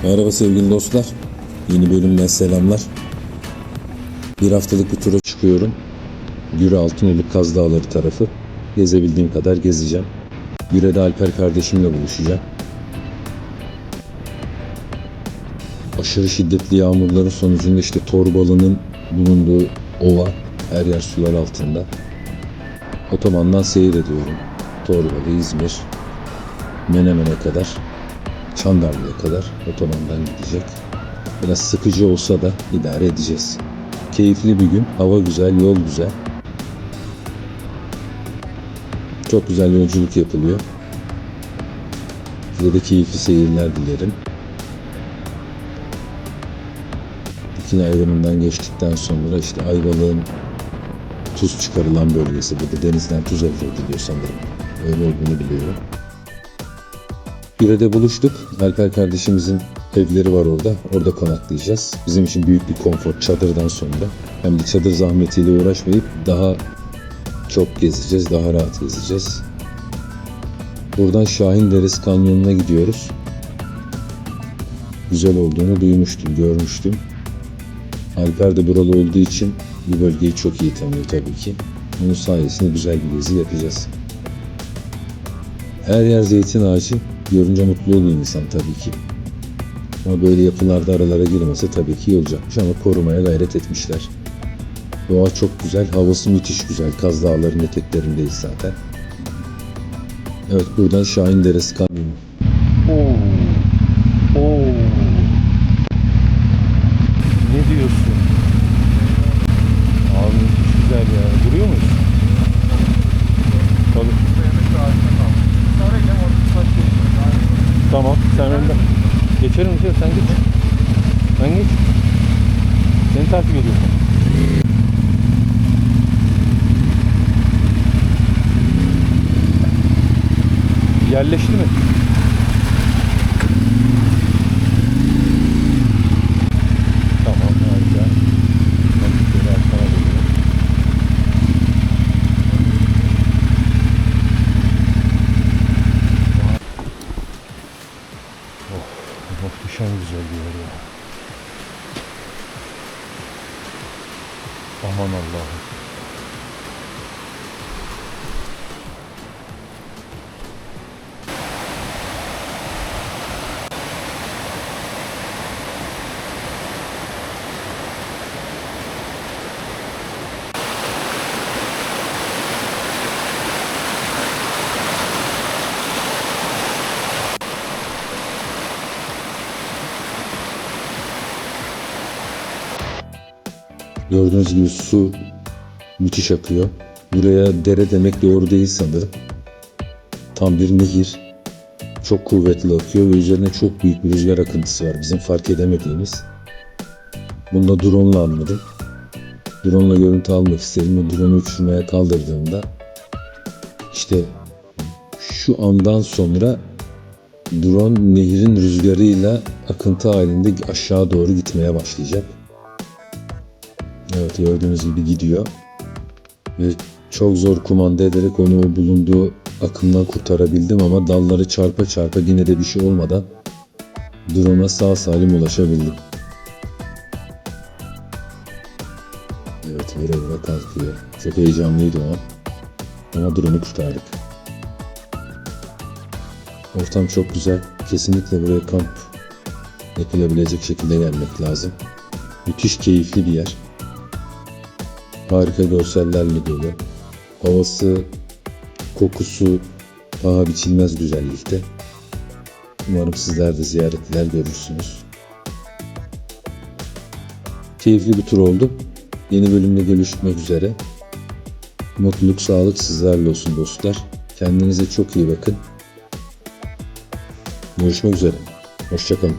Merhaba sevgili dostlar. Yeni bölümden selamlar. Bir haftalık bir tura çıkıyorum. Güre Altınoluk Kaz Dağları tarafı. Gezebildiğim kadar gezeceğim. Güre'de Alper kardeşimle buluşacağım. Aşırı şiddetli yağmurların sonucunda işte Torbalı'nın bulunduğu ova, her yer sular altında. Otobandan seyrediyorum. Torbalı, İzmir, Menemen'e kadar, Çandarlı'ya kadar otobandan gidecek. Biraz sıkıcı olsa da idare edeceğiz. Keyifli bir gün, hava güzel, yol güzel. Çok güzel yolculuk yapılıyor. Size de keyifli seyirler dilerim. Dikine ayrımından geçtikten sonra işte Ayvalık'ın tuz çıkarılan bölgesi. Burada denizden tuz elde ediliyor sanırım. Öyle olduğunu biliyorum. Güre'de buluştuk. Alper kardeşimizin evleri var orada. Orada konaklayacağız. Bizim için büyük bir konfor çadırdan sonra. Hem de çadır zahmetiyle uğraşmayıp daha çok gezeceğiz. Daha rahat gezeceğiz. Buradan Şahinderesi Kanyonu'na gidiyoruz. Güzel olduğunu duymuştum, görmüştüm. Alper de buralı olduğu için bu bölgeyi çok iyi tanıyor tabii ki. Onun sayesinde güzel bir gezi yapacağız. Her yer zeytin ağacı. Görünce mutlu oluyor insan tabii ki. Ama böyle yapılarda aralara girmese tabii ki iyi olacakmış ama korumaya gayret etmişler. Doğa çok güzel, havası müthiş güzel. Kaz Dağları'nın eteklerindeyiz zaten. Evet, buradan Şahinderesi Kanyonu. Ne diyorsun? Abi müthiş güzel ya. Duruyor muyuz? Tabii. Tamam, sen önden. Geçerim sen geç. Ben geç. Seni takip ediyorum. Yerleşti mi? Tamam, harika. Ben bir kere arkana dönüyorum. Muhteşem güzel bir yer ya. Aman Allah'ım. Gördüğünüz gibi su müthiş akıyor. Buraya dere demek doğru değil sanırım. Tam bir nehir. Çok kuvvetli akıyor ve üzerine çok büyük bir rüzgar akıntısı var. Bizim fark edemediğimiz. Bunu da drone ile anladım. Drone ile görüntü almak istedim ve drone'u uçurmaya kaldırdığımda işte şu andan sonra drone nehrin rüzgarıyla akıntı halinde aşağı doğru gitmeye başlayacak. Evet, gördüğünüz gibi gidiyor. Ve çok zor kumanda ederek onu o bulunduğu akımdan kurtarabildim ama dalları çarpa çarpa yine de bir şey olmadan drone'a sağ salim ulaşabildim. Evet, vira vira kalkıyor. Çok heyecanlıydı o an. Ama drone'u kurtardık. Ortam çok güzel. Kesinlikle buraya kamp yapılabilecek şekilde gelmek lazım. Müthiş keyifli bir yer. Harika görsellerle dolu. Havası, kokusu paha biçilmez güzellikte. Umarım sizler de ziyaretler görürsünüz. Keyifli bir tur oldu. Yeni bölümde görüşmek üzere. Mutluluk, sağlık sizlerle olsun dostlar. Kendinize çok iyi bakın. Görüşmek üzere. Hoşça kalın.